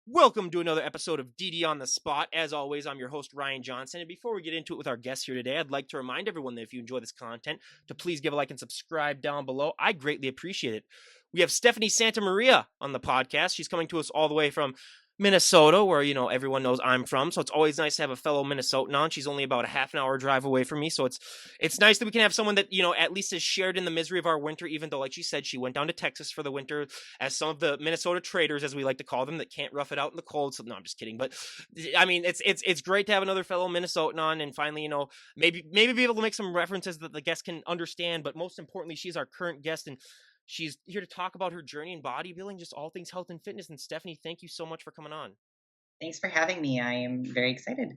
Welcome to another episode of DD on the Spot. As always, I'm your host, Ryan Johnson. And before we get into it with our guests here today, I'd like to remind everyone that if you enjoy this content, to please give a like and subscribe down below. I greatly appreciate it. We have Stephanie Santamaria on the podcast. She's coming to us all the way from Minnesota, where, everyone knows I'm from. So it's always nice to have a fellow Minnesotan on. She's only about a half an hour drive away from me. So it's nice that we can have someone that, at least has shared in the misery of our winter, even though, like she said, she went down to Texas for the winter as some of the Minnesota traders, as we like to call them, that can't rough it out in the cold. So no, I'm just kidding. But I mean, it's great to have another fellow Minnesotan on, and finally, maybe be able to make some references that the guest can understand. But most importantly, she's our current guest, and she's here to talk about her journey in bodybuilding, just all things health and fitness. And Stephanie, thank you so much for coming on. Thanks for having me. I am very excited.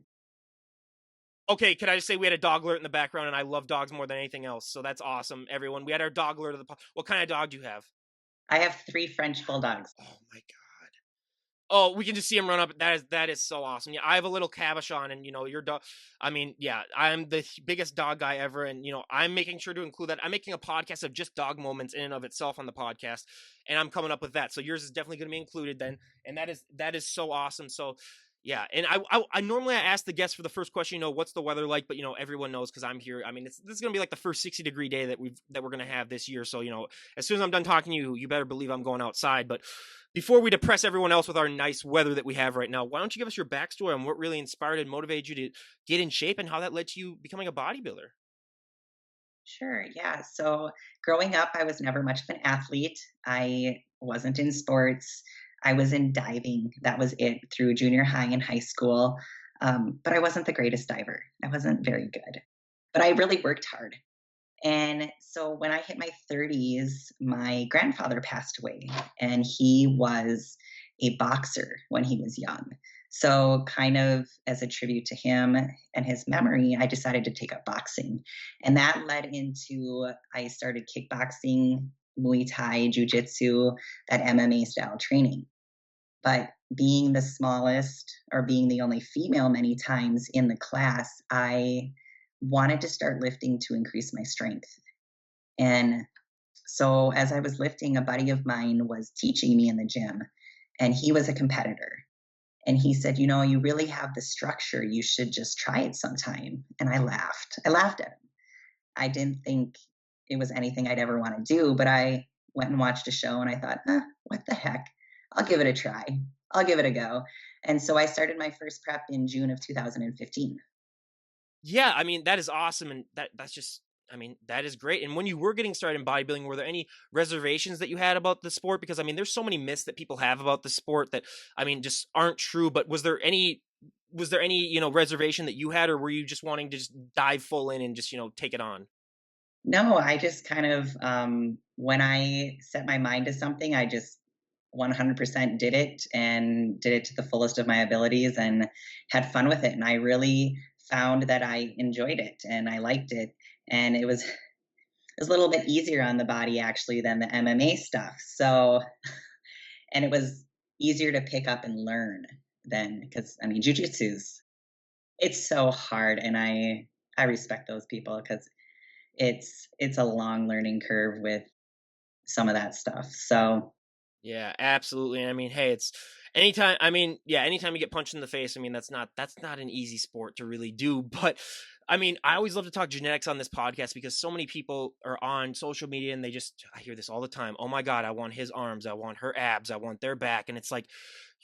Okay, can I just say we had a dog alert in the background, and I love dogs more than anything else. So that's awesome, everyone. We had our dog alert of the. What kind of dog do you have? I have 3 French bulldogs. Oh my god. Oh, we can just see him run up. That is so awesome. Yeah, I have a little cabochon, and your dog. I mean, yeah, I'm the biggest dog guy ever, and I'm making sure to include that. I'm making a podcast of just dog moments in and of itself on the podcast, and I'm coming up with that. So yours is definitely going to be included then, and that is so awesome. So. Yeah, and I normally ask the guests for the first question, what's the weather like? But everyone knows because I'm here. I mean, this is gonna be like the first 60-degree day that we're gonna have this year. So as soon as I'm done talking to you, you better believe I'm going outside. But before we depress everyone else with our nice weather that we have right now, why don't you give us your backstory on what really inspired and motivated you to get in shape and how that led to you becoming a bodybuilder? Sure, yeah. So growing up, I was never much of an athlete. I wasn't in sports. I was in diving. That was it through junior high and high school. But I wasn't the greatest diver. I wasn't very good. But I really worked hard. And so when I hit my 30s, my grandfather passed away, and he was a boxer when he was young. So, kind of as a tribute to him and his memory, I decided to take up boxing. And that led into I started kickboxing, Muay Thai, Jiu Jitsu, that MMA style training. But being the smallest or being the only female many times in the class, I wanted to start lifting to increase my strength. And so as I was lifting, a buddy of mine was teaching me in the gym, and he was a competitor. And he said, you really have the structure. You should just try it sometime. And I laughed. I laughed at him. I didn't think it was anything I'd ever want to do, but I went and watched a show and I thought, what the heck? I'll give it a try. I'll give it a go. And so I started my first prep in June of 2015. Yeah, I mean, that is awesome, and that's just I mean, that is great. And when you were getting started in bodybuilding, were there any reservations that you had about the sport? Because I mean, there's so many myths that people have about the sport that I mean just aren't true. But was there any reservation that you had, or were you just wanting to just dive full in and just take it on? No, I just kind of, when I set my mind to something, I just 100% did it and did it to the fullest of my abilities and had fun with it. And I really found that I enjoyed it and I liked it. And it was a little bit easier on the body actually than the MMA stuff. So, and it was easier to pick up and learn than because I mean, jujitsu's it's so hard, and I respect those people because it's a long learning curve with some of that stuff. So, Yeah, absolutely. And I mean, hey, it's anytime. I mean, yeah, anytime you get punched in the face, I mean, that's not an easy sport to really do. But I mean, I always love to talk genetics on this podcast because so many people are on social media and I hear this all the time. Oh my God, I want his arms, I want her abs, I want their back, and it's like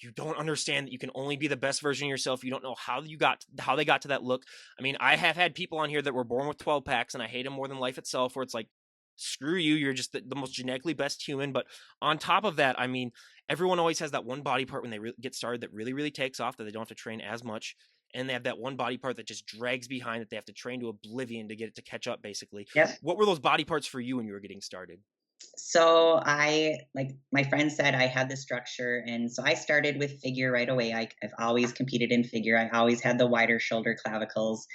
you don't understand that you can only be the best version of yourself. You don't know how they got to that look. I mean, I have had people on here that were born with 12 packs, and I hate them more than life itself. Where it's like screw you, you're just the most genetically best human. But on top of that, I mean, everyone always has that one body part when they get started that really, really takes off that they don't have to train as much. And they have that one body part that just drags behind that they have to train to oblivion to get it to catch up, basically. yep. What were those body parts for you when you were getting started? So I like my friend said I had the structure, and so I started with figure right away. I've always competed in figure. I always had the wider shoulder clavicles.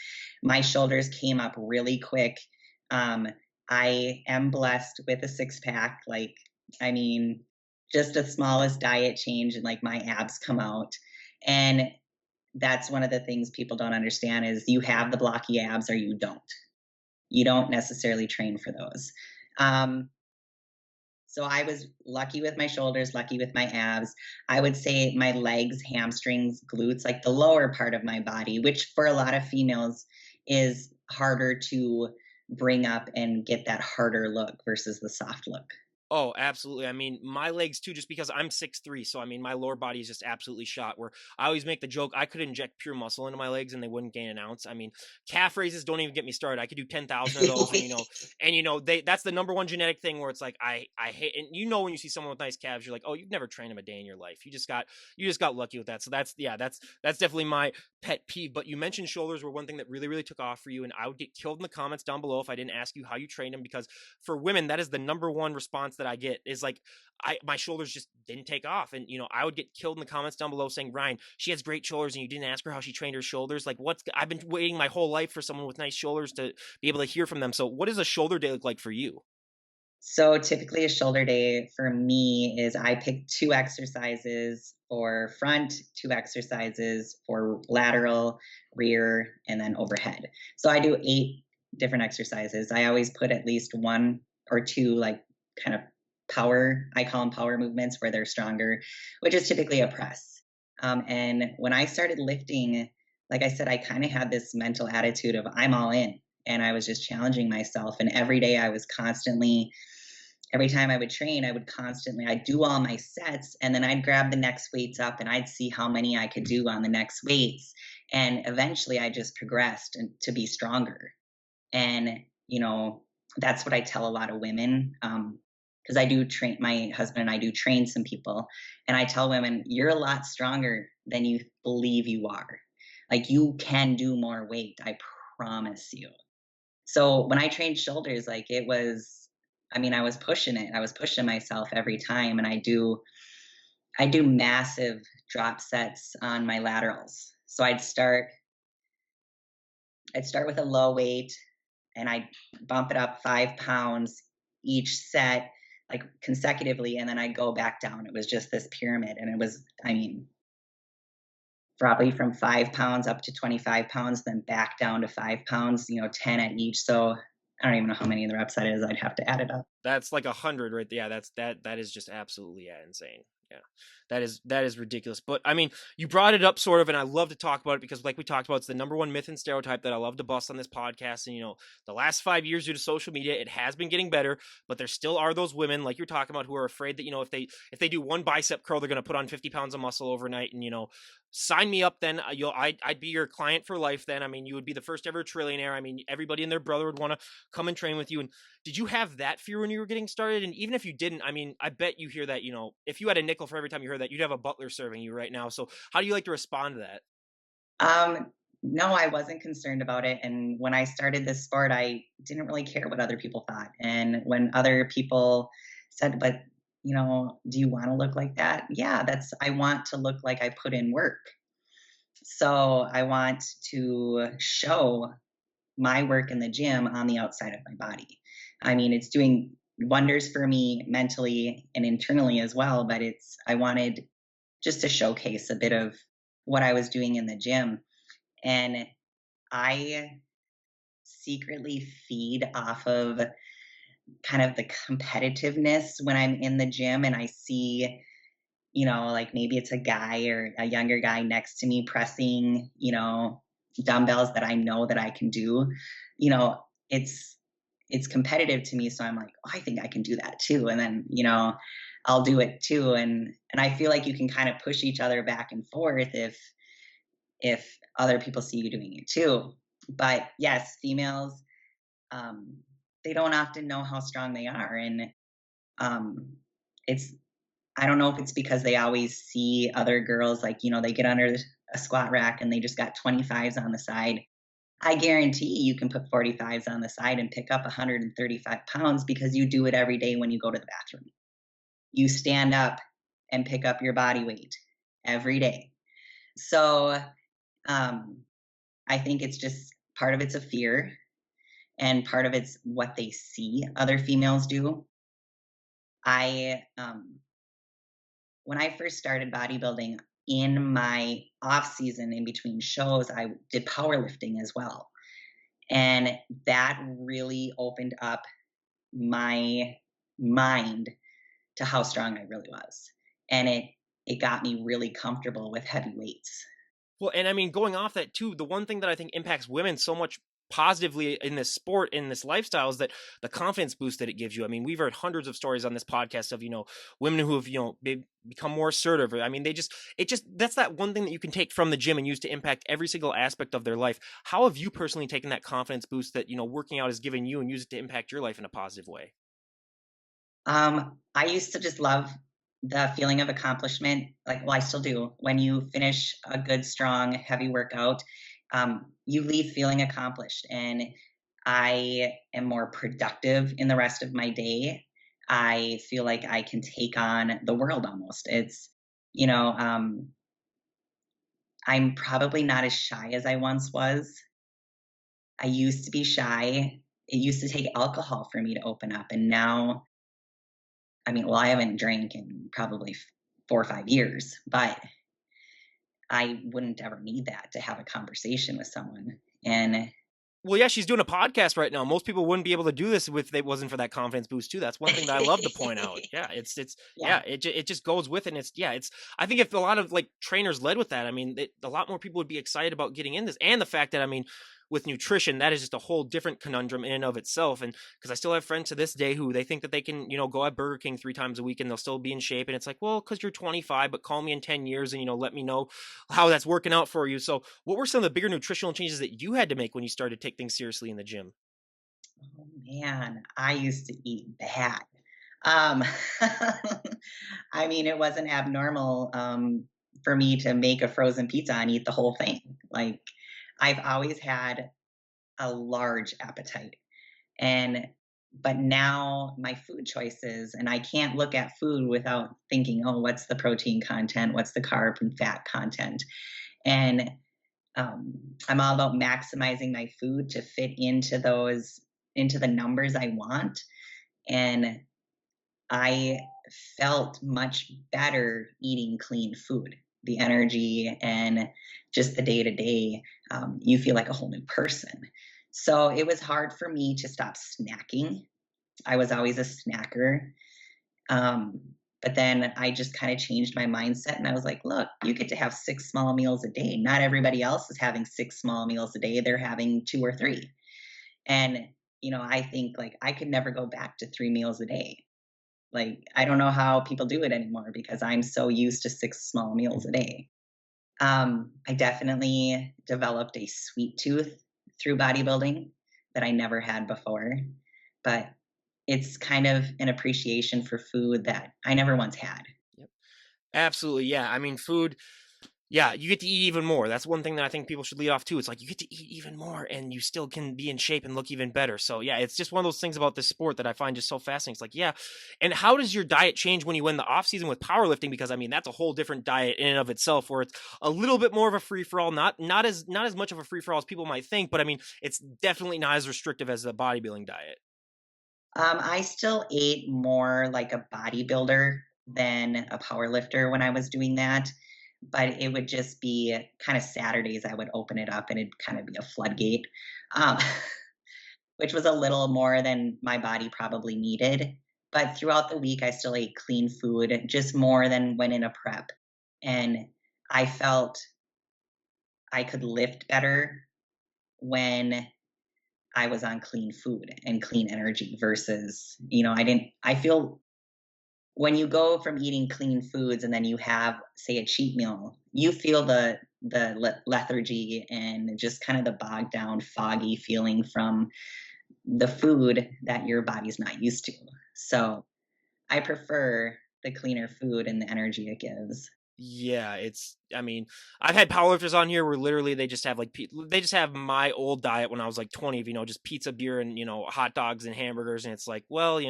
My shoulders came up really quick. Um, I am blessed with a six pack. Like, I mean, just the smallest diet change, and like my abs come out. And that's one of the things people don't understand is you have the blocky abs or you don't. You don't necessarily train for those. Um, So I was lucky with my shoulders, lucky with my abs. I would say my legs, hamstrings, glutes, like the lower part of my body, which for a lot of females is harder to bring up and get that harder look versus the soft look. Oh, absolutely. I mean, my legs too, just because I'm 6'3", so I mean, my lower body is just absolutely shot. Where I always make the joke, I could inject pure muscle into my legs and they wouldn't gain an ounce. I mean, calf raises don't even get me started. I could do 10,000 of those, and they that's the number one genetic thing where it's like I hate, and when you see someone with nice calves, you're like, oh, you've never trained them a day in your life. You just got lucky with that. So that's definitely my pet peeve. But you mentioned shoulders were one thing that really really took off for you, and I would get killed in the comments down below if I didn't ask you how you trained them, because for women, that is the number one response that I get is like, my shoulders just didn't take off. And I would get killed in the comments down below saying, Ryan, she has great shoulders and you didn't ask her how she trained her shoulders. Like, I've been waiting my whole life for someone with nice shoulders to be able to hear from them. So what does a shoulder day look like for you? So typically a shoulder day for me is I pick two exercises for front, two exercises for lateral, rear, and then overhead. So I do 8 different exercises. I always put at least one or two like kind of power, I call them power movements where they're stronger, which is typically a press. And when I started lifting, like I said, I kind of had this mental attitude of I'm all in. And I was just challenging myself. And every day I was constantly, every time I would train, I'd do all my sets and then I'd grab the next weights up and I'd see how many I could do on the next weights. And eventually I just progressed to be stronger. And, that's what I tell a lot of women. Because I do train, my husband and I do train some people. And I tell women, you're a lot stronger than you believe you are. Like you can do more weight. I promise you. So when I trained shoulders, like it was, I mean, I was pushing it. I was pushing myself every time. And I do massive drop sets on my laterals. So I'd start with a low weight and I'd bump it up 5 pounds each set, like consecutively. And then I'd go back down. It was just this pyramid. And it was, I mean, probably from 5 pounds up to 25 pounds, then back down to 5 pounds, 10 at each. So I don't even know how many of the reps that is. I'd have to add it up. That's like 100 right there. Yeah, that is just absolutely, yeah, insane. Yeah. That is ridiculous. But I mean, you brought it up sort of, and I love to talk about it because like we talked about, it's the number one myth and stereotype that I love to bust on this podcast. And the last 5 years due to social media, it has been getting better, but there still are those women like you're talking about who are afraid that, if they do one bicep curl, they're gonna put on 50 pounds of muscle overnight. And sign me up then. I'd be your client for life then. I mean, you would be the first ever trillionaire. I mean, everybody and their brother would want to come and train with you. And did you have that fear when you were getting started? And even if you didn't, I mean, I bet you hear that, if you had a nickel for every time you heard that, you'd have a butler serving you right now. So how do you like to respond to that? No, I wasn't concerned about it. And when I started this sport, I didn't really care what other people thought. And when other people said, but, do you want to look like that? Yeah, I want to look like I put in work. So I want to show my work in the gym on the outside of my body. I mean, it's doing wonders for me mentally and internally as well, but I wanted just to showcase a bit of what I was doing in the gym. And I secretly feed off of kind of the competitiveness when I'm in the gym and I see, like maybe it's a guy or a younger guy next to me pressing, dumbbells that I know that I can do. You know, it's competitive to me, so I'm like, oh, I think I can do that too. And then, I'll do it too. And I feel like you can kind of push each other back and forth if other people see you doing it too. But yes, females, um, they don't often know how strong they are. And um, it's, I don't know if it's because they always see other girls, like, they get under a squat rack and they just got 25s on the side. I guarantee you can put 45s on the side and pick up 135 pounds because you do it every day when you go to the bathroom. You stand up and pick up your body weight every day. So um, I think it's just part of it's a fear and part of it's what they see other females do. I When I first started bodybuilding in my off season in between shows, I did powerlifting as well. And that really opened up my mind to how strong I really was. And it got me really comfortable with heavy weights. Well, and I mean, going off that too, the one thing that I think impacts women so much positively in this sport, in this lifestyle, is that the confidence boost that it gives you. I mean, we've heard hundreds of stories on this podcast of, women who have, become more assertive. I mean, that's that one thing that you can take from the gym and use to impact every single aspect of their life. How have you personally taken that confidence boost that, working out has given you and use it to impact your life in a positive way? I used to just love the feeling of accomplishment. Like, well, I still do. When you finish a good, strong, heavy workout, you leave feeling accomplished. And I am more productive in the rest of my day. I feel like I can take on the world almost. You know, um, I'm probably not as shy as I once was. I used to be shy. It used to take alcohol for me to open up. And now, I mean, well, I haven't drank in probably 4 or 5 years, but I wouldn't ever need that to have a conversation with someone. And Well, yeah, she's doing a podcast right now. Most people wouldn't be able to do this if it wasn't for that confidence boost too. That's one thing that I love to point out. Yeah, yeah, it just goes with it. And it's I think if a lot of like trainers led with that, I mean, a lot more people would be excited about getting in this, and the fact that I mean, with nutrition, that is just a whole different conundrum in and of itself. And because I still have friends to this day who they think that they can, go at Burger King 3 times a week and they'll still be in shape. And it's like, well, because you're 25, but call me in 10 years and let me know how that's working out for you. So what were some of the bigger nutritional changes that you had to make when you started to take things seriously in the gym? oh man, I used to eat bad. Um, I mean, it wasn't abnormal for me to make a frozen pizza and eat the whole thing. Like, I've always had a large appetite. And but now my food choices, and I can't look at food without thinking, oh, what's the protein content? What's the carb and fat content? And I'm all about maximizing my food to fit into the numbers I want. And I felt much better eating clean food. The energy and just the day to day, you feel like a whole new person. So it was hard for me to stop snacking. I was always a snacker. Um, but then I just kind of changed my mindset and I was like, look, you get to have 6 small meals a day. Not everybody else is having 6 small meals a day, they're having 2 or 3. And, I think like I could never go back to 3 meals a day. Like, I don't know how people do it anymore because I'm so used to 6 small meals a day. I definitely developed a sweet tooth through bodybuilding that I never had before, but it's kind of an appreciation for food that I never once had. Yep. Absolutely. Yeah. I mean, food, yeah, you get to eat even more. That's one thing that I think people should lead off to. It's like you get to eat even more and you still can be in shape and look even better. So, yeah, it's just one of those things about this sport that I find just so fascinating. It's like, yeah. And how does your diet change when you win the off season with powerlifting? Because I mean, that's a whole different diet in and of itself where it's a little bit more of a free for all, not as much of a free for all as people might think, but I mean, it's definitely not as restrictive as the bodybuilding diet. I still ate more like a bodybuilder than a power lifter when I was doing that, but it would just be kind of Saturdays I would open it up and it'd kind of be a floodgate, um, which was a little more than my body probably needed. But throughout the week, I still ate clean food, just more than when in a prep. And I felt I could lift better when I was on clean food and clean energy versus, I feel when you go from eating clean foods and then you have, say, a cheat meal, you feel the lethargy and just kind of the bogged down, foggy feeling from the food that your body's not used to. So I prefer the cleaner food and the energy it gives. Yeah, I mean, I've had powerlifters on here where literally they just have like they just have my old diet when I was like 20, just pizza, beer, and hot dogs and hamburgers, and it's like, well,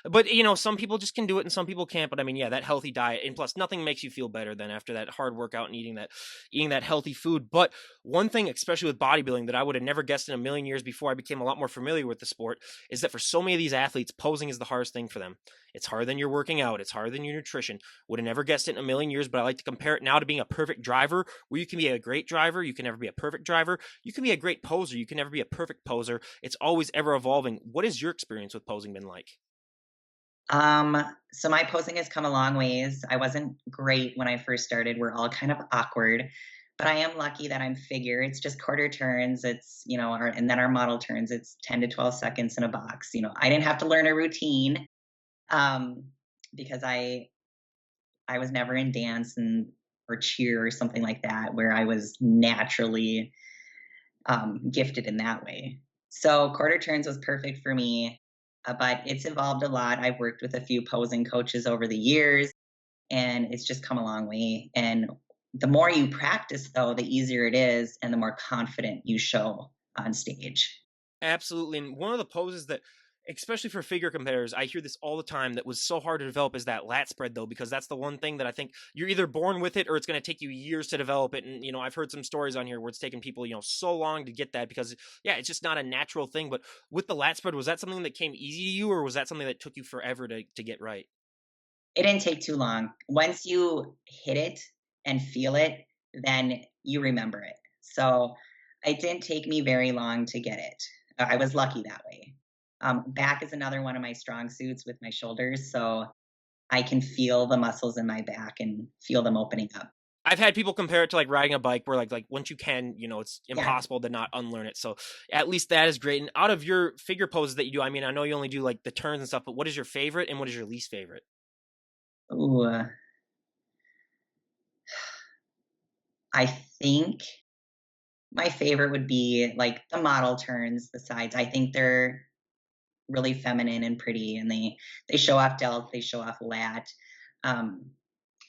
but some people just can do it and some people can't. But I mean, yeah, that healthy diet, and plus, nothing makes you feel better than after that hard workout and eating that healthy food. But one thing, especially with bodybuilding, that I would have never guessed in a million years before I became a lot more familiar with the sport, is that for so many of these athletes, posing is the hardest thing for them. It's harder than your working out. It's harder than your nutrition. Would have never guessed it in a million years, but I like to compare it now to being a perfect driver, where you can be a great driver. You can never be a perfect driver. You can be a great poser. You can never be a perfect poser. It's always ever evolving. What has your experience with posing been like? So my posing has come a long ways. I wasn't great when I first started. We're all kind of awkward, but I am lucky that I'm figure. It's just quarter turns. It's, and then our model turns. It's 10 to 12 seconds in a box. I didn't have to learn a routine um, because I was never in dance and or cheer or something like that where I was naturally gifted in that way. So quarter turns was perfect for me, but it's evolved a lot. I've worked with a few posing coaches over the years, and it's just come a long way. And the more you practice, though, the easier it is, and the more confident you show on stage. Absolutely. And one of the poses that, especially for figure competitors, I hear this all the time that was so hard to develop is that lat spread, though, because that's the one thing that I think you're either born with it or it's going to take you years to develop it. And, I've heard some stories on here where it's taken people, so long to get that because, yeah, it's just not a natural thing. But with the lat spread, was that something that came easy to you or was that something that took you forever to get right? It didn't take too long. Once you hit it and feel it, then you remember it. So it didn't take me very long to get it. I was lucky that way. Back is another one of my strong suits with my shoulders. So I can feel the muscles in my back and feel them opening up. I've had people compare it to like riding a bike where like once you can, it's Yeah. impossible to not unlearn it. So at least that is great. And out of your figure poses that you do, I mean, I know you only do like the turns and stuff, but what is your favorite and what is your least favorite? Ooh, I think my favorite would be like the model turns, the sides. I think they're really feminine and pretty, and they show off delt, they show off lat. Um,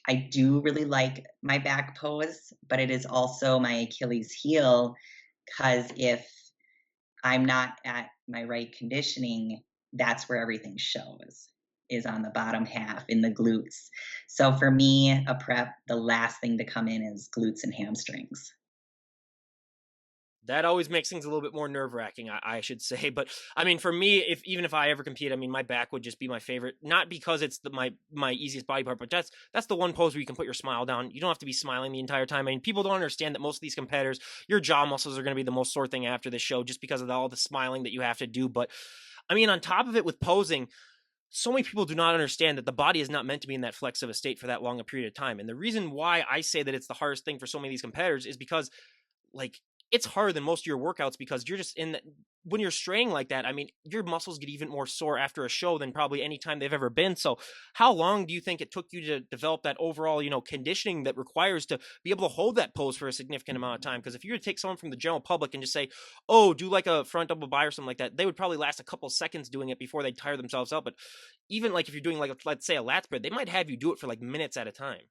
I do really like my back pose, but it is also my Achilles heel because if I'm not at my right conditioning, that's where everything shows is on the bottom half in the glutes. So for me, a prep, the last thing to come in is glutes and hamstrings. That always makes things a little bit more nerve wracking, I should say. But I mean, for me, if even if I ever compete, I mean, my back would just be my favorite. Not because it's my easiest body part, but that's the one pose where you can put your smile down. You don't have to be smiling the entire time. I mean, people don't understand that most of these competitors, your jaw muscles are going to be the most sore thing after the show, just because of all the smiling that you have to do. But I mean, on top of it, with posing, so many people do not understand that the body is not meant to be in that flex of a state for that long a period of time. And the reason why I say that it's the hardest thing for so many of these competitors is because like it's harder than most of your workouts because you're just in when you're straining like that. I mean, your muscles get even more sore after a show than probably any time they've ever been. So, how long do you think it took you to develop that overall, conditioning that requires to be able to hold that pose for a significant amount of time? Because if you were to take someone from the general public and just say, "Oh, do like a front double by or something like that," they would probably last a couple seconds doing it before they tire themselves out. But even like if you're doing like let's say a lat spread, they might have you do it for like minutes at a time.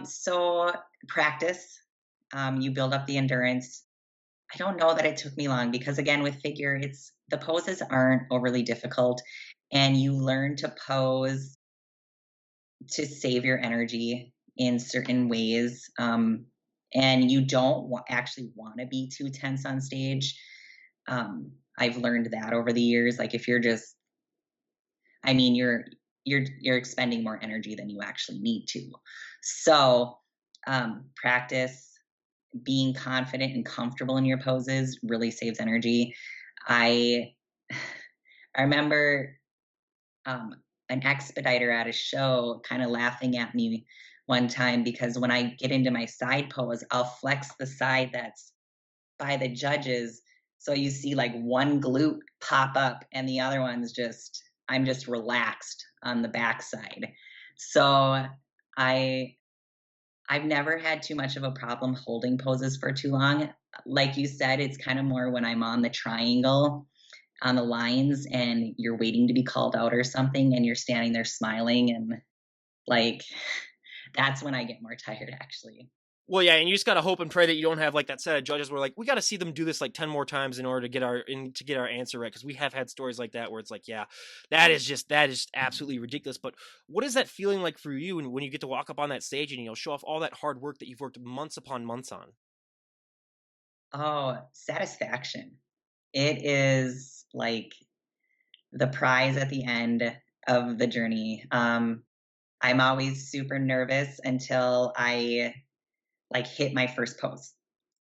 So practice, you build up the endurance. I don't know that it took me long because again, with figure, it's the poses aren't overly difficult, and you learn to pose to save your energy in certain ways. And you don't actually want to be too tense on stage. I've learned that over the years. Like if you're just, I mean, you're expending more energy than you actually need to. So practice being confident and comfortable in your poses really saves energy. I I remember um, an expediter at a show kind of laughing at me one time because when I get into my side pose, I'll flex the side that's by the judges. So you see like one glute pop up and the other one's just, I'm just relaxed on the backside. So I I've never had too much of a problem holding poses for too long. Like you said, it's kind of more when I'm on the triangle on the lines and you're waiting to be called out or something and you're standing there smiling and like that's when I get more tired actually. Well, yeah, and you just gotta hope and pray that you don't have like that set of judges where like we got to see them do this like 10 more times in order to get our answer right because we have had stories like that where it's like, yeah, that is absolutely ridiculous. But what is that feeling like for you when you get to walk up on that stage and show off all that hard work that you've worked months upon months on? Oh, satisfaction. It is like the prize at the end of the journey. I'm always super nervous until I like hit my first pose.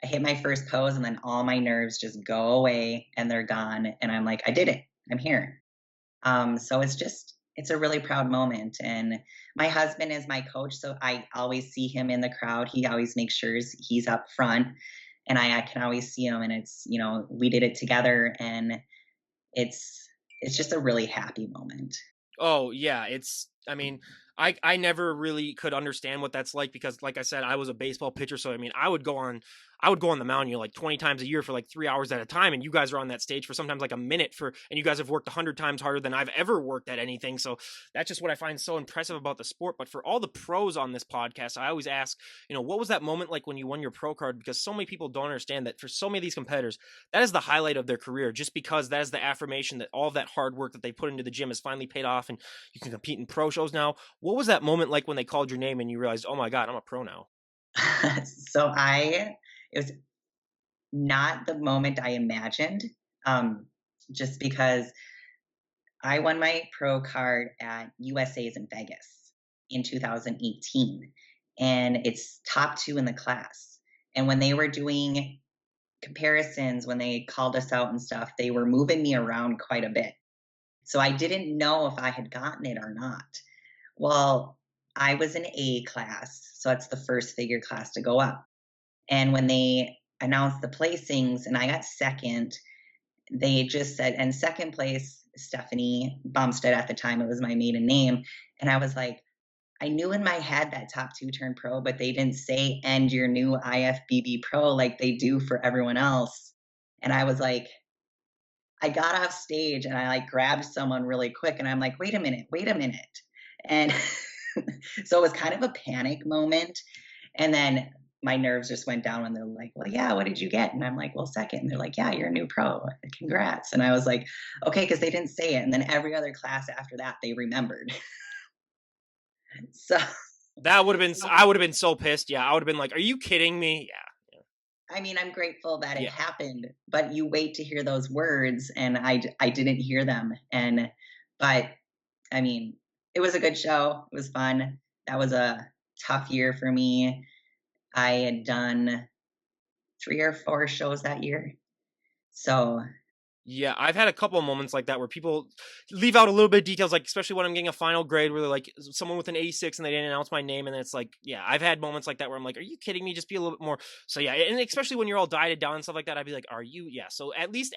I hit my first pose and then all my nerves just go away and they're gone. And I'm like, I did it. I'm here. So it's a really proud moment. And my husband is my coach, so I always see him in the crowd. He always makes sure he's up front, and I can always see him. And it's, we did it together, and it's it's just a really happy moment. Oh, yeah, it's I mean, I never really could understand what that's like because like I said, I was a baseball pitcher, so I mean, I would go on the mound, like 20 times a year for like 3 hours at a time, and you guys are on that stage for sometimes like a minute for and you guys have worked 100 times harder than I've ever worked at anything. So that's just what I find so impressive about the sport. But for all the pros on this podcast, I always ask, what was that moment like when you won your pro card? Because so many people don't understand that for so many of these competitors, that is the highlight of their career, just because that is the affirmation that all that hard work that they put into the gym has finally paid off and you can compete in pro shows now. What was that moment like when they called your name and you realized, oh my God, I'm a pro now? So it was not the moment I imagined, um, just because I won my pro card at USA's in Vegas in 2018, and it's top two in the class. And when they were doing comparisons, when they called us out and stuff, they were moving me around quite a bit. So I didn't know if I had gotten it or not. Well, I was in A class, so that's the first figure class to go up. And when they announced the placings and I got second, they just said, and second place, Stephanie Bumstead at the time, it was my maiden name. And I was like, I knew in my head that top two turned pro, but they didn't say, and your new IFBB pro like they do for everyone else. And I was like, I got off stage and I like grabbed someone really quick and I'm like, wait a minute, wait a minute. And so it was kind of a panic moment. And then my nerves just went down when they're like, well, yeah, what did you get? And I'm like, well, second. And they're like, yeah, you're a new pro. Congrats. And I was like, okay, because they didn't say it. And then every other class after that, they remembered. So, That would have been, I would have been so pissed. Yeah. I would have been like, are you kidding me? Yeah. I mean, I'm grateful that it Yeah. happened, but you wait to hear those words, and I didn't hear them. But I mean, it was a good show. It was fun. That was a tough year for me. I had done 3 or 4 shows that year. So Yeah, I've had a couple of moments like that where people leave out a little bit of details, like especially when I'm getting a final grade where they're like someone with an 86 and they didn't announce my name, and it's like, yeah, I've had moments like that where I'm like, are you kidding me? Just be a little bit more. So yeah, and especially when you're all dieted down and stuff like that, I'd be like, are you? Yeah. So at least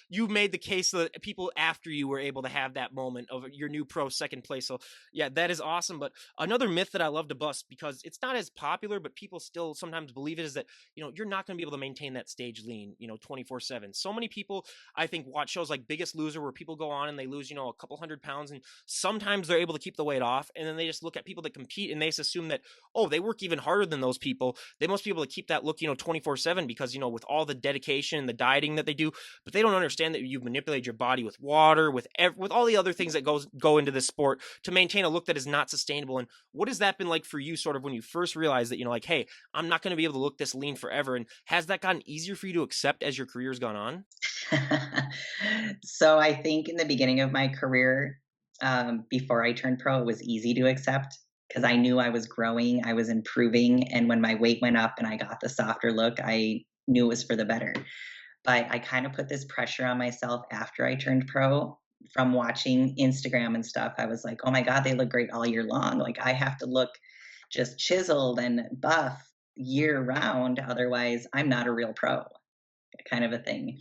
you made the case so that people after you were able to have that moment of your new pro second place. So yeah, that is awesome. But another myth that I love to bust because it's not as popular, but people still sometimes believe it is that you're not going to be able to maintain that stage lean 24/7. So many people I think watch shows like Biggest Loser where people go on and they lose, a couple 100 pounds and sometimes they're able to keep the weight off. And then they just look at people that compete and they just assume that, oh, they work even harder than those people. They must be able to keep that look, 24/7 because, with all the dedication and the dieting that they do, but they don't understand that you've manipulated your body with water, with all the other things that go into this sport to maintain a look that is not sustainable. And what has that been like for you sort of when you first realized that, like, hey, I'm not going to be able to look this lean forever? And has that gotten easier for you to accept as your career's gone on? so I think in the beginning of my career, before I turned pro, it was easy to accept because I knew I was growing, I was improving, and when my weight went up and I got the softer look, I knew it was for the better. But I kind of put this pressure on myself after I turned pro from watching Instagram and stuff. I was like, oh my God, they look great all year long. Like I have to look just chiseled and buff year round. Otherwise, I'm not a real pro, kind of a thing.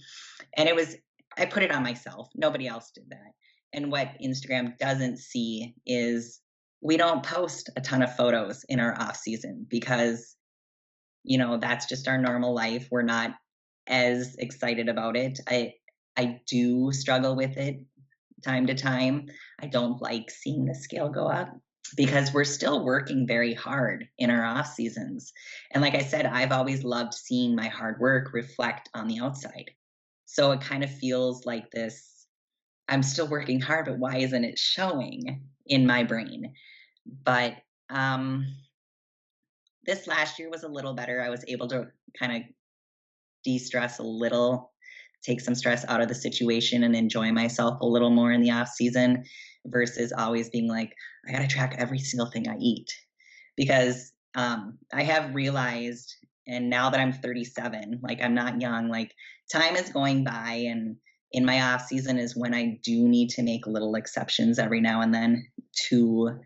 And I put it on myself. Nobody else did that. And what Instagram doesn't see is we don't post a ton of photos in our off season because, that's just our normal life. We're not as excited about it. I do struggle with it time to time. I don't like seeing the scale go up because we're still working very hard in our off seasons. And like I said, I've always loved seeing my hard work reflect on the outside. So it kind of feels like this I'm still working hard, but why isn't it showing in my brain? But um, this last year was a little better. I was able to kind of de stress a little, take some stress out of the situation, and enjoy myself a little more in the off season versus always being like, I got to track every single thing I eat. Because I have realized, and now that I'm 37, like I'm not young, like time is going by and in my off season is when I do need to make little exceptions every now and then to,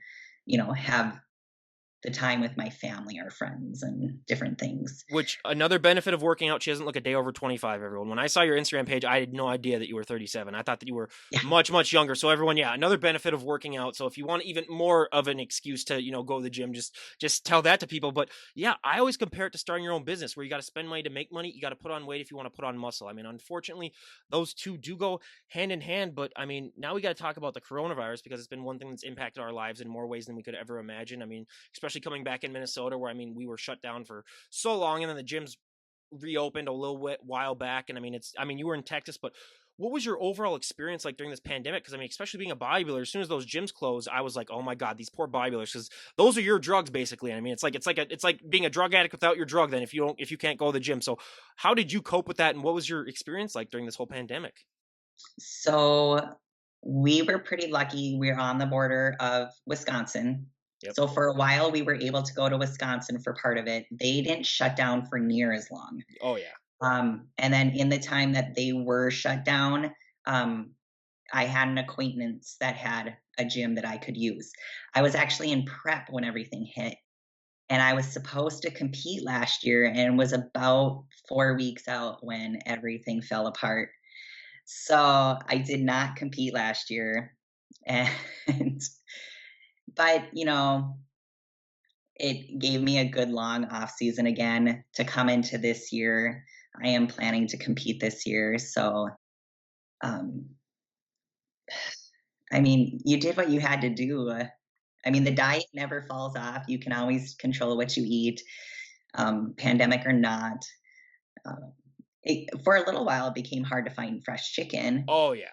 have the time with my family or friends and different things. Which another benefit of working out, she doesn't look a day over 25, everyone. When I saw your Instagram page, I had no idea that you were 37. I thought that you were Yeah. much, much younger. So everyone, yeah, another benefit of working out. So if you want even more of an excuse to, go to the gym, just tell that to people. But yeah, I always compare it to starting your own business where you got to spend money to make money. You got to put on weight if you want to put on muscle. I mean, unfortunately, those two do go hand in hand. But I mean, now we got to talk about the coronavirus because it's been one thing that's impacted our lives in more ways than we could ever imagine. I mean, especially coming back in Minnesota where, I mean, we were shut down for so long, and then the gyms reopened a little while back. And I mean, you were in Texas, but what was your overall experience like during this pandemic? Because I mean, especially being a bodybuilder, as soon as those gyms closed, I was like, oh my god, these poor bodybuilders, because those are your drugs basically. And I mean, it's like being a drug addict without your drug. Then if you can't go to the gym, so how did you cope with that, and what was your experience like during this whole pandemic? So we were pretty lucky. We're on the border of Wisconsin. Yep. So for a while, we were able to go to Wisconsin for part of it. They didn't shut down for near as long. Oh yeah. And then in the time that they were shut down, um, I had an acquaintance that had a gym that I could use. I was actually in prep when everything hit, and I was supposed to compete last year and was about 4 weeks out when everything fell apart. So I did not compete last year. And, but, it gave me a good long off season again to come into this year. I am planning to compete this year. So, um, I mean, you did what you had to do. I mean, the diet never falls off. You can always control what you eat, pandemic or not. Uh, for a little while, it became hard to find fresh chicken. Oh yeah.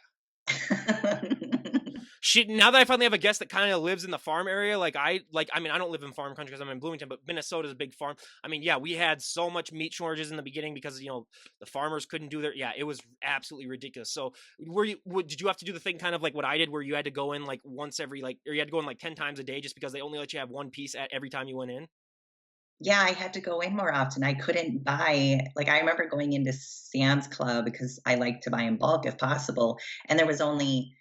Shit, now that I finally have a guest that kind of lives in the farm area, I mean, I don't live in farm country because I'm in Bloomington, but Minnesota's a big farm. I mean, yeah, we had so much meat shortages in the beginning because the farmers couldn't do their. Yeah, it was absolutely ridiculous. So, did you have to do the thing kind of like what I did, where you had to go in like once every or you had to go in like 10 times a day just because they only let you have one piece at every time you went in? Yeah, I had to go in more often. I couldn't buy, like, I remember going into Sam's Club because I like to buy in bulk if possible. And there was only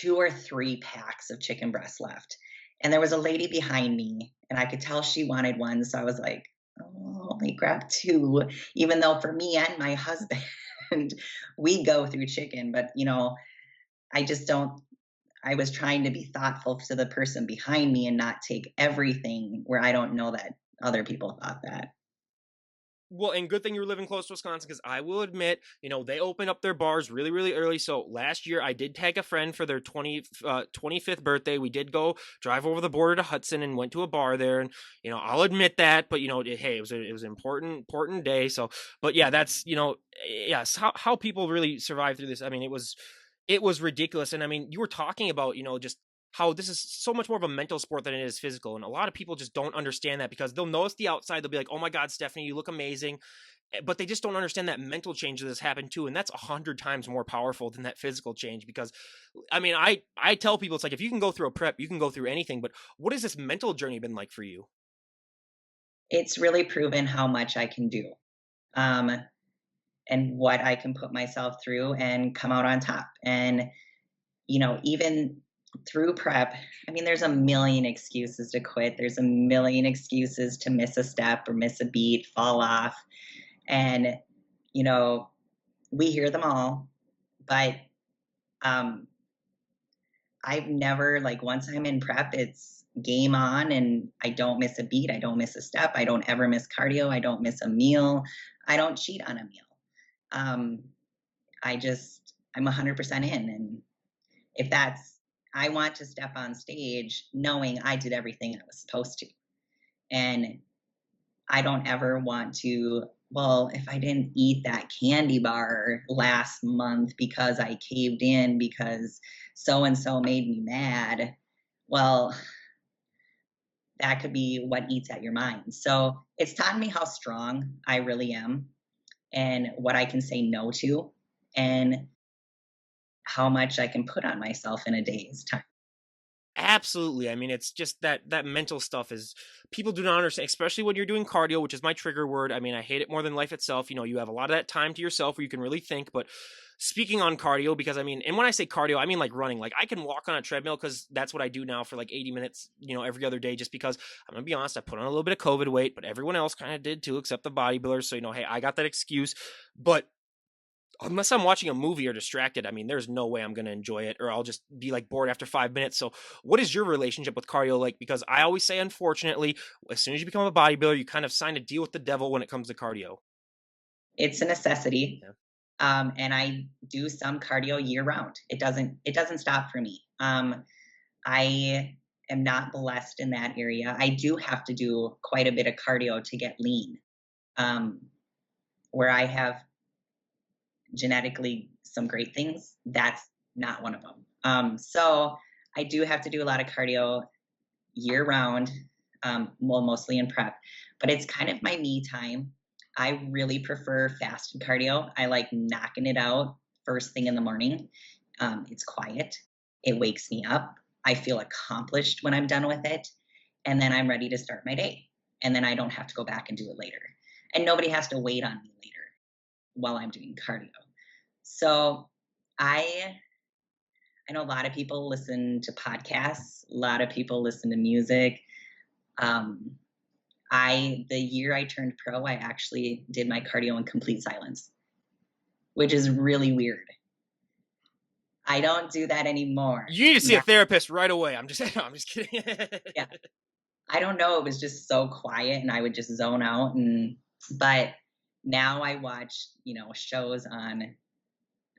2 or 3 packs of chicken breast left. And there was a lady behind me, and I could tell she wanted one. So I was like, oh, let me grab two, even though for me and my husband, we go through chicken. But, I just don't, I was trying to be thoughtful to the person behind me and not take everything where I don't know that other people thought that. Well, and good thing you're living close to Wisconsin because I will admit, they open up their bars really, really early. So last year I did tag a friend for their 25th birthday. We did go drive over the border to Hudson and went to a bar there. And, I'll admit that, but, hey, it was an important day. So, but yeah, that's, yes, how people really survive through this. I mean, it was ridiculous. And I mean, you were talking about, just how this is so much more of a mental sport than it is physical. And a lot of people just don't understand that because they'll notice the outside. They'll be like, oh my God, Stephanie, you look amazing. But they just don't understand that mental change that has happened too. And that's 100 times more powerful than that physical change. Because I mean, I tell people, it's like, if you can go through a prep, you can go through anything. But what has this mental journey been like for you? It's really proven how much I can do, um, and what I can put myself through and come out on top. And, even through prep, I mean, there's a million excuses to quit. There's a million excuses to miss a step or miss a beat, fall off. And, you know, we hear them all. But um, I've never, like, once I'm in prep, it's game on and I don't miss a beat. I don't miss a step. I don't ever miss cardio. I don't miss a meal. I don't cheat on a meal. Um, I'm 100% in. And if that's, I want to step on stage knowing I did everything I was supposed to. And I don't ever want to, well, if I didn't eat that candy bar last month because I caved in because so and so made me mad, well, that could be what eats at your mind. So it's taught me how strong I really am and what I can say no to and how much I can put on myself in a day's time. Absolutely. I mean, it's just that mental stuff is people do not understand, especially when you're doing cardio, which is my trigger word. I mean, I hate it more than life itself. You know, you have a lot of that time to yourself where you can really think. But speaking on cardio, because I mean, and when I say cardio, I mean like running. Like I can walk on a treadmill because that's what I do now for like 80 minutes, you know, every other day. Just because I'm gonna be honest, I put on a little bit of COVID weight, but everyone else kind of did too, except the bodybuilders. So you know, hey, I got that excuse. But unless I'm watching a movie or distracted, I mean, there's no way I'm going to enjoy it or I'll just be like bored after 5 minutes. So, what is your relationship with cardio like? Because I always say, unfortunately, as soon as you become a bodybuilder, you kind of sign a deal with the devil when it comes to cardio. It's a necessity. Yeah. And I do some cardio year round. It doesn't stop for me. I am not blessed in that area. I do have to do quite a bit of cardio to get lean. Um, where I have genetically some great things, that's not one of them. So I do have to do a lot of cardio year round, well, mostly in prep, but it's kind of my me time. I really prefer fasted cardio. I like knocking it out first thing in the morning. It's quiet, it wakes me up. I feel accomplished when I'm done with it. And then I'm ready to start my day. And then I don't have to go back and do it later. And nobody has to wait on me later while I'm doing cardio. So I I know a lot of people listen to podcasts, a lot of people listen to music. Um, the year I turned pro, I actually did my cardio in complete silence, which is really weird. I don't do that anymore. You need to see a Now, therapist right away. I'm just, I'm just kidding. yeah, I don't know. It was just so quiet, and I would just zone out. But now I watch, shows on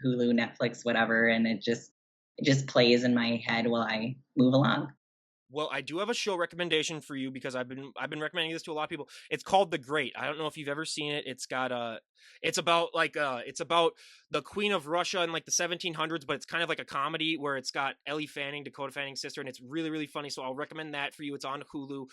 Hulu, Netflix, whatever, and it just plays in my head while I move along. Well, I do have a show recommendation for you because I've been recommending this to a lot of people. It's called The Great. I don't know if you've ever seen it. It's about the Queen of Russia in like the 1700s, but it's kind of like a comedy where it's got Ellie Fanning, Dakota Fanning's sister, and it's really really funny. So I'll recommend that for you. It's on Hulu.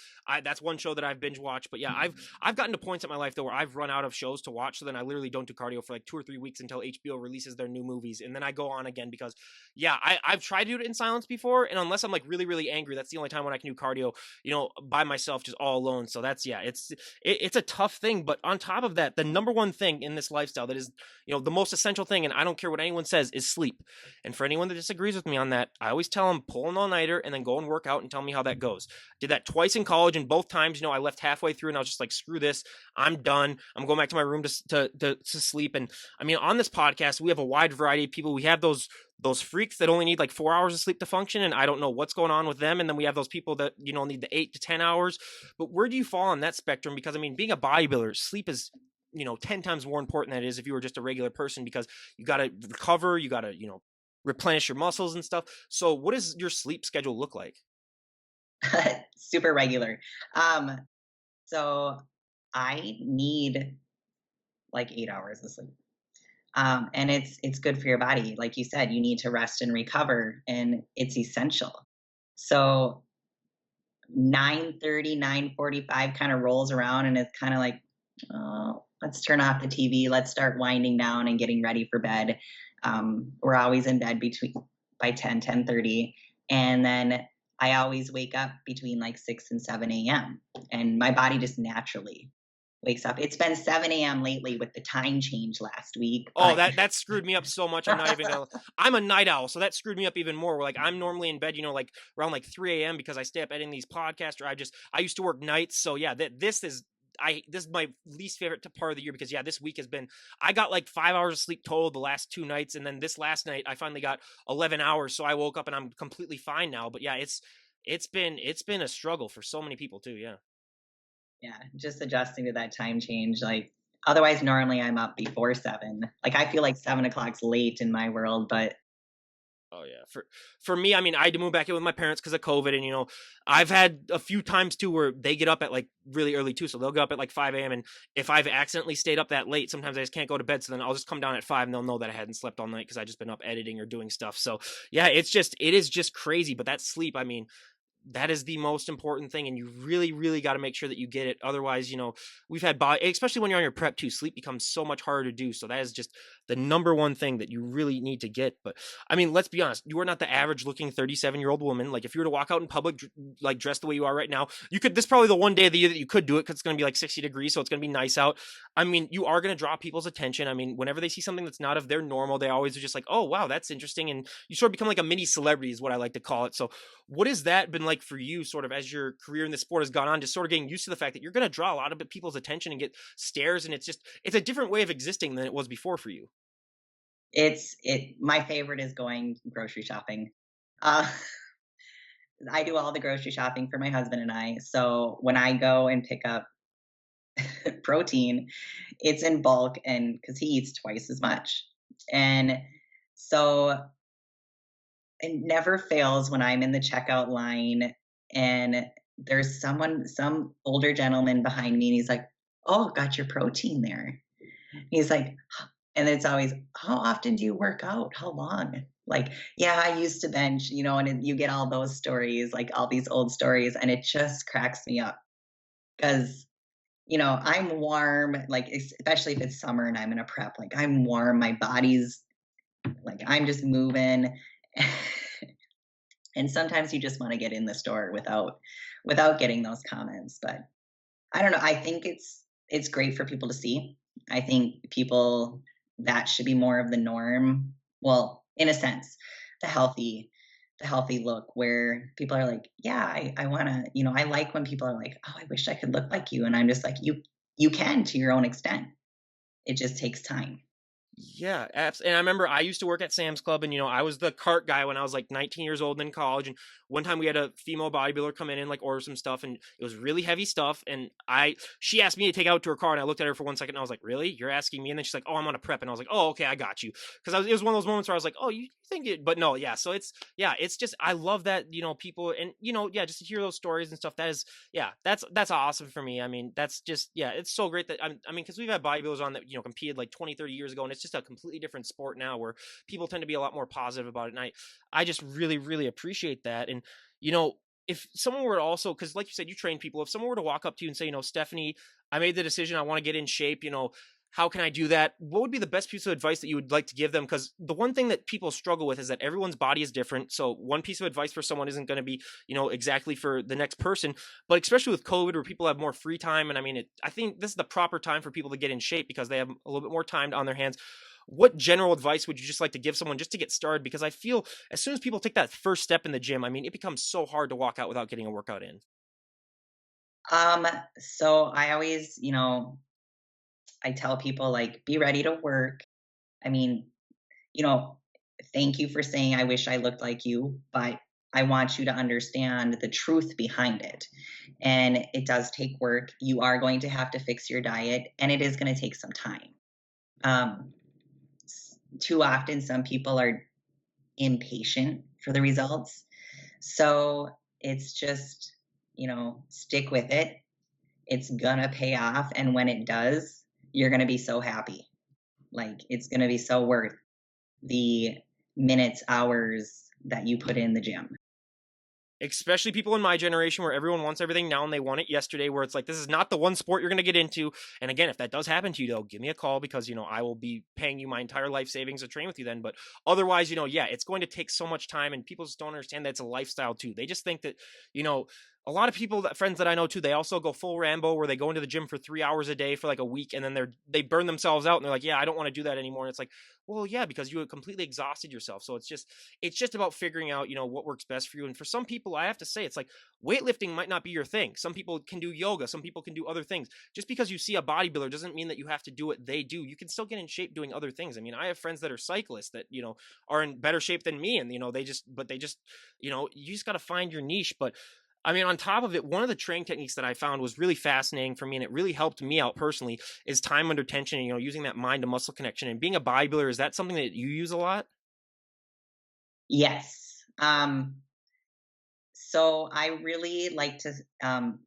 That's one show that I've binge watched. But yeah, I've gotten to points in my life though where I've run out of shows to watch, so then I literally don't do cardio for like 2 or 3 weeks until HBO releases their new movies, and then I go on again because yeah, I've tried to do it in silence before, and unless I'm like really, really angry, that's the only time when I can do cardio, you know, by myself, just all alone. So that's yeah, it's a tough thing. But on top of that, the number one thing in this lifestyle that is, you know, the most essential thing, and I don't care what anyone says, is sleep. And for anyone that disagrees with me on that, I always tell them pull an all nighter and then go and work out and tell me how that goes. Did that twice in college, and both times, you know, I left halfway through and I was just like, screw this, I'm done. I'm going back to my room to sleep. And I mean, on this podcast, we have a wide variety of people. We have those freaks that only need like 4 hours of sleep to function, and I don't know what's going on with them. And then we have those people that, you know, need the 8 to 10 hours. But where do you fall on that spectrum? Because I mean, being a bodybuilder, sleep is, you know, 10 times more important than it is if you were just a regular person, because you got to recover, you got to, you know, replenish your muscles and stuff. So what does your sleep schedule look like? Super regular. Um, so I need like 8 hours of sleep. And it's good for your body. Like you said, you need to rest and recover, and it's essential. So 9:30, 9:45 kind of rolls around, and it's kind of like, oh, let's turn off the TV. Let's start winding down and getting ready for bed. We're always in bed between by 10:30, and then I always wake up between like 6 and 7 a.m. And my body just naturally wakes up. It's been 7 a.m. lately with the time change last week, Oh, but that screwed me up so much. I'm not even gonna. I'm a night owl, so that screwed me up even more. Like I'm normally in bed, you know, like around like 3 a.m. because I stay up editing these podcasts, or I used to work nights. So yeah, this is my least favorite part of the year because yeah, this week has been I got like 5 hours of sleep total the last 2 nights, and then this last night I finally got 11 hours. So I woke up and I'm completely fine now. But yeah, it's been a struggle for so many people too. Yeah. yeah, just adjusting to that time change. Like otherwise, normally I'm up before 7. Like I feel like 7 o'clock's late in my world, but Oh yeah. For me, I mean, I had to move back in with my parents because of COVID, and you know, I've had a few times too where they get up at like really early too, so they'll get up at like 5 a.m. And if I've accidentally stayed up that late, sometimes I just can't go to bed. So then I'll just come down at 5, and they'll know that I hadn't slept all night because I just been up editing or doing stuff. So yeah, it is just crazy. But that sleep, I mean, that is the most important thing, and you really, really got to make sure that you get it. Otherwise, we've had body, especially when you're on your prep too, sleep becomes so much harder to do. So that is just the number one thing that you really need to get. But I mean, let's be honest, you are not the average looking 37-year-old woman. Like if you were to walk out in public, like dressed the way you are right now, you could, this is probably the one day of the year that you could do it because it's going to be like 60 degrees. So it's going to be nice out. I mean, you are going to draw people's attention. I mean, whenever they see something that's not of their normal, they always are just like, oh, wow, that's interesting. And you sort of become like a mini celebrity is what I like to call it. So what has that been like for you, sort of as your career in the sport has gone on, just sort of getting used to the fact that you're going to draw a lot of people's attention and get stares, and it's a different way of existing than it was before for you. My favorite is going grocery shopping. Uh, I do all the grocery shopping for my husband and I. So when I go and pick up protein, it's in bulk and because he eats twice as much. And so it never fails when I'm in the checkout line and there's some older gentleman behind me and he's like, "Oh, got your protein there." He's like, and it's always, "How often do you work out? How long?" Like, "Yeah, I used to bench," and you get all those stories, like all these old stories, and it just cracks me up because, I'm warm, like, especially if it's summer and I'm in a prep, like, I'm warm, my body's like, I'm just moving. And sometimes you just want to get in the store without getting those comments. But I don't know. I think it's great for people to see. I think people that should be more of the norm. Well, in a sense, the healthy the healthy look where people are like, yeah, I want to, I like when people are like, oh, I wish I could look like you. And I'm just like, you can to your own extent. It just takes time. Yeah, and I remember I used to work at Sam's Club, and I was the cart guy when I was like 19 years old in college. And one time we had a female bodybuilder come in and like order some stuff, and it was really heavy stuff. And she asked me to take it out to her car, and I looked at her for 1 second, and I was like, "Really? You're asking me?" And then she's like, "Oh, I'm on a prep," and I was like, "Oh, okay, I got you." Because it was one of those moments where I was like, "Oh, you think it?" But no, yeah. So it's just I love that people, and yeah, just to hear those stories and stuff. That is, yeah, that's awesome for me. I mean, that's just, yeah, it's so great that I mean, because we've had bodybuilders on that competed like 20, 30 years ago, and it's just a completely different sport now where people tend to be a lot more positive about it. And I just really, really appreciate that. And you know if someone were to also, because like you said, you train people, if someone were to walk up to you and say, Stephanie, I made the decision, I want to get in shape, how can I do that? What would be the best piece of advice that you would like to give them? Because the one thing that people struggle with is that everyone's body is different. So one piece of advice for someone isn't going to be, exactly for the next person. But especially with COVID, where people have more free time, and I mean, I think this is the proper time for people to get in shape because they have a little bit more time on their hands. What general advice would you just like to give someone just to get started? Because I feel as soon as people take that first step in the gym, I mean, it becomes so hard to walk out without getting a workout in. Um, so I always, I tell people like, be ready to work. I mean, you know, thank you for saying I wish I looked like you, but I want you to understand the truth behind it. And it does take work. You are going to have to fix your diet, and it is going to take some time. Um, Too often, some people are impatient for the results. So it's just, stick with it. It's going to pay off. And when it does, you're going to be so happy. Like it's going to be so worth the minutes, hours that you put in the gym. Especially people in my generation where everyone wants everything now and they want it yesterday, where it's like, this is not the one sport you're going to get into. And again, if that does happen to you, though, give me a call because, I will be paying you my entire life savings to train with you then. But otherwise, yeah, it's going to take so much time, and people just don't understand that it's a lifestyle too. They just think that, you know, a lot of people, that friends that I know too, they also go full Rambo where they go into the gym for 3 hours a day for like a week, and then they burn themselves out and they're like, yeah, I don't want to do that anymore. And it's like, well, yeah, because you have completely exhausted yourself. So it's just about figuring out, what works best for you. And for some people, I have to say, it's like weightlifting might not be your thing. Some people can do yoga, some people can do other things. Just because you see a bodybuilder doesn't mean that you have to do what they do. You can still get in shape doing other things. I mean, I have friends that are cyclists that, are in better shape than me, and you just got to find your niche. But I mean, on top of it, one of the training techniques that I found was really fascinating for me, and it really helped me out personally, is time under tension, and, using that mind to muscle connection. And being a bodybuilder, is that something that you use a lot? Yes. So I really like to,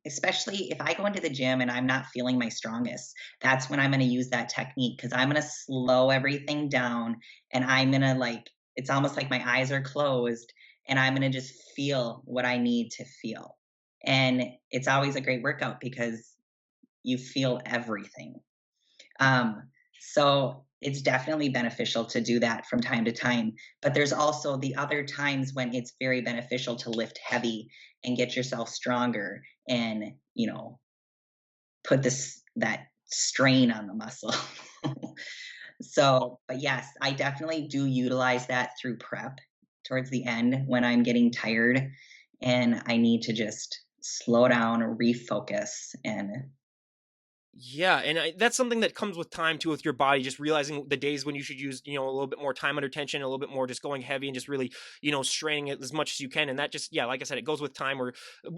especially if I go into the gym and I'm not feeling my strongest, that's when I'm going to use that technique because I'm going to slow everything down and I'm going to like, it's almost like my eyes are closed and I'm going to just feel what I need to feel. And it's always a great workout because you feel everything. So it's definitely beneficial to do that from time to time. But there's also the other times when it's very beneficial to lift heavy and get yourself stronger and, put this that strain on the muscle. So, but yes, I definitely do utilize that through prep towards the end when I'm getting tired and I need to just slow down, refocus, and Yeah, and that's something that comes with time too, with your body, just realizing the days when you should use, a little bit more time under tension, a little bit more just going heavy and just really, straining it as much as you can. And that just, yeah, like I said, it goes with time. Where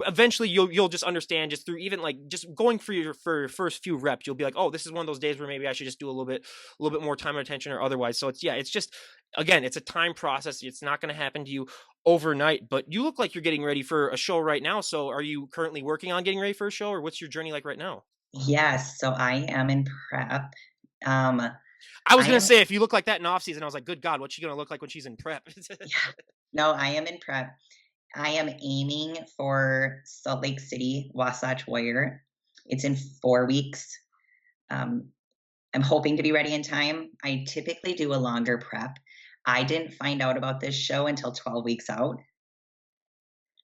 eventually you'll just understand, just through even like just going for your first few reps, you'll be like, oh, this is one of those days where maybe I should just do a little bit more time under tension or otherwise. So it's, yeah, it's just, again, it's a time process. It's not going to happen to you overnight. But you look like you're getting ready for a show right now. So are you currently working on getting ready for a show, or what's your journey like right now? yes, so I am in prep. Um, I was I gonna am say if you look like that in off season, I was like, "Good God, what's she gonna look like when she's in prep?" yeah, no, I am in prep. I am aiming for Salt Lake City, Wasatch Warrior. It's in 4 weeks. Um, I'm hoping to be ready in time. I typically do a longer prep. I didn't find out about this show until 12 weeks out.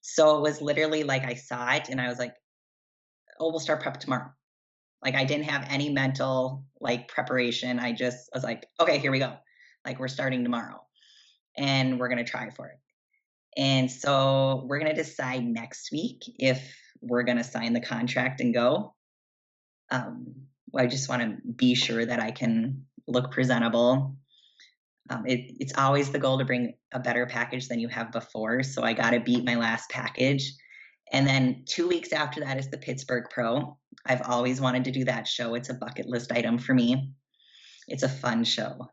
So it was literally like I saw it and I was like, "Oh, we'll start prep tomorrow." Like I didn't have any mental like preparation. I just was like, "Okay, here we go. Like we're starting tomorrow and we're going to try for it." And so we're going to decide next week if we're going to sign the contract and go. I just want to be sure that I can look presentable. It's always the goal to bring a better package than you have before. So I got to beat my last package. And then 2 weeks after that is the Pittsburgh Pro. I've always wanted to do that show. It's a bucket list item for me. It's a fun show.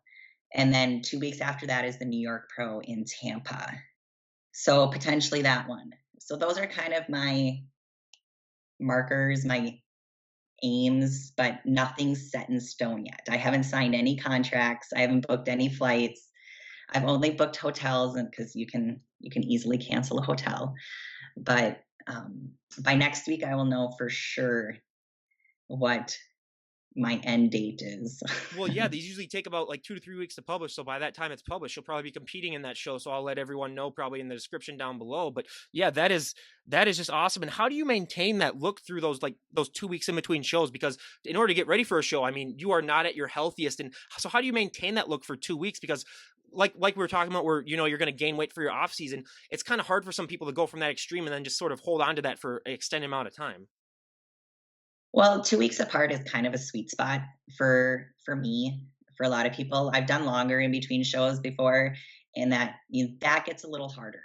And then 2 weeks after that is the New York Pro in Tampa. So potentially that one. So those are kind of my markers, my aims, but nothing's set in stone yet. I haven't signed any contracts. I haven't booked any flights. I've only booked hotels, and because you can easily cancel a hotel. But by next week, I will know for sure what my end date is. Well, yeah, these usually take about like 2 to 3 weeks to publish, so by that time it's published, you'll probably be competing in that show, so I'll let everyone know probably in the description down below, but yeah, that is just awesome. And how do you maintain that look through those 2 weeks in between shows? Because in order to get ready for a show, I mean, you are not at your healthiest, and so how do you maintain that look for 2 weeks? Because like we were talking about where, you're gonna gain weight for your off season, it's kinda hard for some people to go from that extreme and then just sort of hold on to that for an extended amount of time. Well, 2 weeks apart is kind of a sweet spot for me. For a lot of people, I've done longer in between shows before, and that gets a little harder.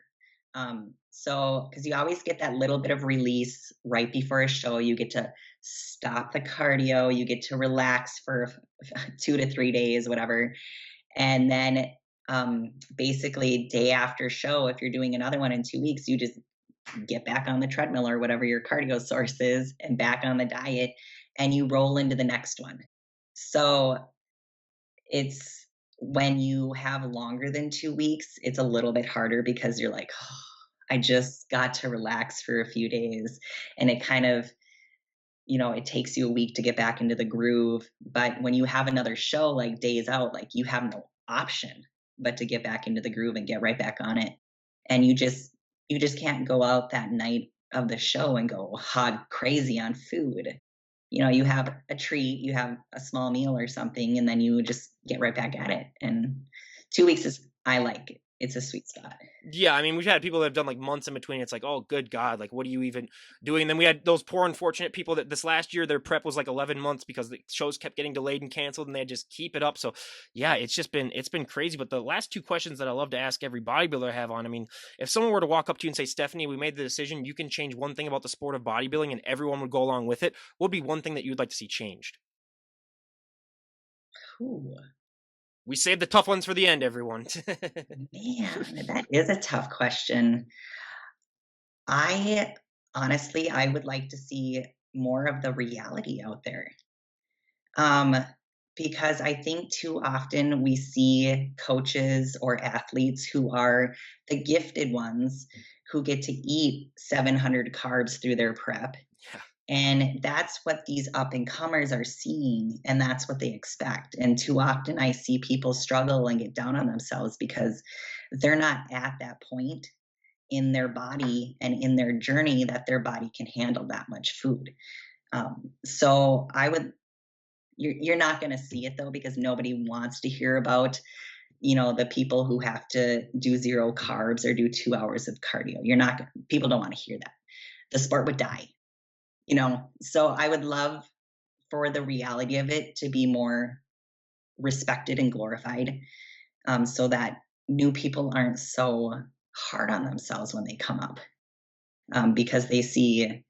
So because you always get that little bit of release right before a show, you get to stop the cardio, you get to relax for 2 to 3 days, whatever, and then basically day after show, if you're doing another one in 2 weeks, you just get back on the treadmill or whatever your cardio source is and back on the diet and you roll into the next one. So it's when you have longer than 2 weeks, it's a little bit harder because you're like, oh, I just got to relax for a few days. And it kind of, it takes you a week to get back into the groove. But when you have another show like days out, like you have no option but to get back into the groove and get right back on it. And you just can't go out that night of the show and go hog crazy on food. You have a treat, you have a small meal or something, and then you just get right back at it. And 2 weeks is I like it. It's a sweet spot. Yeah, I mean, we've had people that have done like months in between. It's like, oh, good God, like, what are you even doing? And then we had those poor, unfortunate people that this last year their prep was like 11 months because the shows kept getting delayed and canceled, and they had just keep it up. So, yeah, it's been crazy. But the last two questions that I love to ask every bodybuilder I have on, I mean, if someone were to walk up to you and say, Stephanie, we made the decision, you can change one thing about the sport of bodybuilding, and everyone would go along with it. What would be one thing that you'd like to see changed? Ooh, We saved the tough ones for the end, everyone. man, that is a tough question. I honestly, I would like to see more of the reality out there. Um, because I think too often we see coaches or athletes who are the gifted ones who get to eat 700 carbs through their prep. Yeah. And that's what these up and comers are seeing, and that's what they expect. And too often I see people struggle and get down on themselves because they're not at that point in their body and in their journey that their body can handle that much food. So I would you're not going to see it though because nobody wants to hear about the people who have to do zero carbs or do 2 hours of cardio. You're not People don't want to hear that. The sport would die. So I would love for the reality of it to be more respected and glorified, so that new people aren't so hard on themselves when they come up, because they see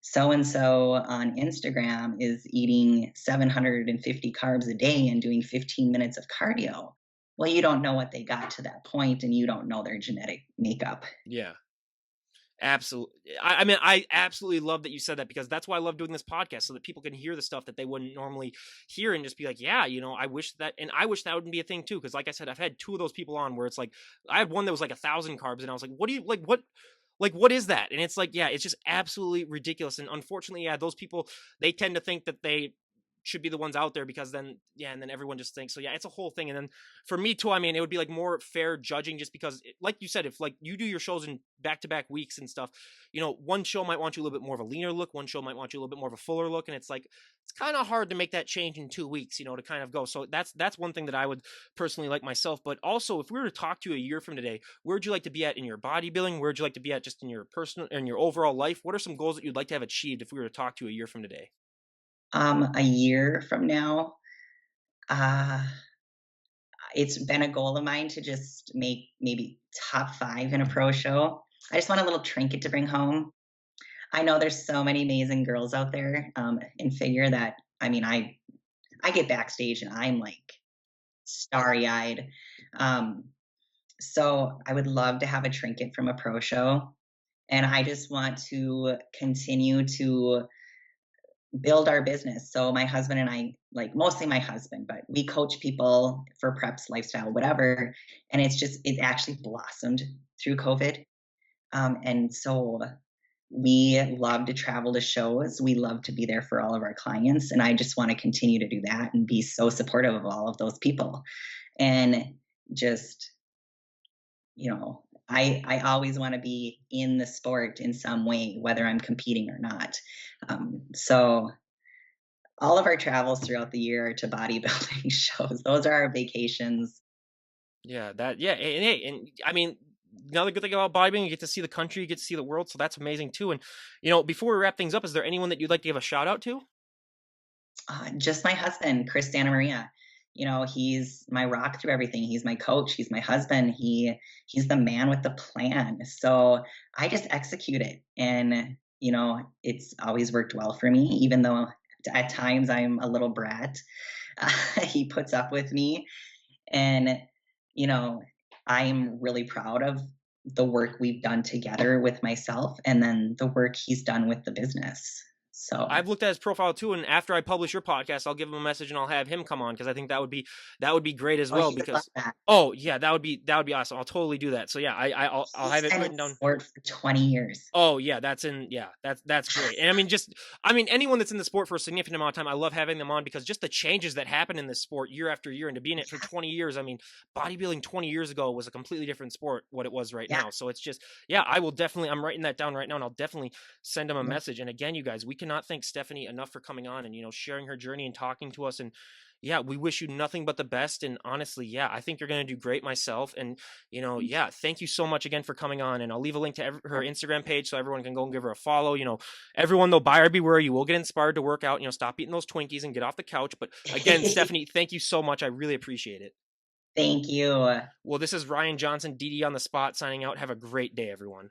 so and so on Instagram is eating 750 carbs a day and doing 15 minutes of cardio. Well, you don't know what they got to that point, and you don't know their genetic makeup. Yeah. Absolutely. I mean, I absolutely love that you said that because that's why I love doing this podcast so that people can hear the stuff that they wouldn't normally hear and just be like, yeah, I wish that, and I wish that wouldn't be a thing too. Cause like I said, I've had two of those people on where it's like, I had one that was like 1,000 carbs and I was like, what do you like? What is that? And it's like, yeah, it's just absolutely ridiculous. And unfortunately, yeah, those people, they tend to think that they should be the ones out there because then yeah, and then everyone just thinks so. Yeah, it's a whole thing. And then for me too, I mean, it would be like more fair judging just because like you said, if like you do your shows in back-to-back weeks and stuff, one show might want you a little bit more of a leaner look, one show might want you a little bit more of a fuller look, and it's like it's kind of hard to make that change in 2 weeks, to kind of go. So that's one thing that I would personally like myself. But also, if we were to talk to you a year from today, where'd you like to be at in your bodybuilding? Where'd you like to be at just in your personal and your overall life? What are some goals that you'd like to have achieved if we were to talk to you a year from today? A year from now, uh, it's been a goal of mine to just make maybe top 5 in a pro show. I just want a little trinket to bring home. I know there's so many amazing girls out there, in figure that I mean, I get backstage and I'm like starry-eyed. Um, so I would love to have a trinket from a pro show, and I just want to continue to build our business. So my husband and I, like mostly my husband, but we coach people for preps, lifestyle, whatever. And it actually blossomed through COVID. And so we love to travel to shows. We love to be there for all of our clients. And I just want to continue to do that and be so supportive of all of those people. And just, I always want to be in the sport in some way, whether I'm competing or not. So all of our travels throughout the year are to bodybuilding shows. Those are our vacations. Yeah, and hey, and I mean, another good thing about bodybuilding, you get to see the country, you get to see the world, so that's amazing too. And before we wrap things up, is there anyone that you'd like to give a shout out to? Just my husband, Chris Santamaria. He's my rock through everything. He's my coach. He's my husband. He's the man with the plan. So I just execute it, and it's always worked well for me, even though at times I'm a little brat. He puts up with me, and you know, I'm really proud of the work we've done together with myself and then the work he's done with the business. So I've looked at his profile too, and after I publish your podcast, I'll give him a message and I'll have him come on because I think that would be great as oh, well. he would love Because that. oh yeah, that would be awesome. I'll totally do that. So yeah, I'll He's have it been in written down. sport for 20 years. Oh yeah, that's great. And I mean anyone that's in the sport for a significant amount of time, I love having them on because just the changes that happen in this sport year after year and to be in it for 20 years. I mean, bodybuilding 20 years ago was a completely different sport what it was right Yeah. now. So it's just yeah, I'm writing that down right now and I'll definitely send him a Yeah. message. And again, you guys, we cannot thank Stephanie enough for coming on and sharing her journey and talking to us and yeah, we wish you nothing but the best. And honestly, yeah, I think you're going to do great myself. And, yeah, thank you so much again for coming on. And I'll leave a link to her Instagram page so everyone can go and give her a follow. Everyone, though, buyer beware, you will get inspired to work out, stop eating those Twinkies and get off the couch. But again, Stephanie, thank you so much. I really appreciate it. Thank you. Well, this is Ryan Johnson, DD on the spot, signing out. Have a great day, everyone.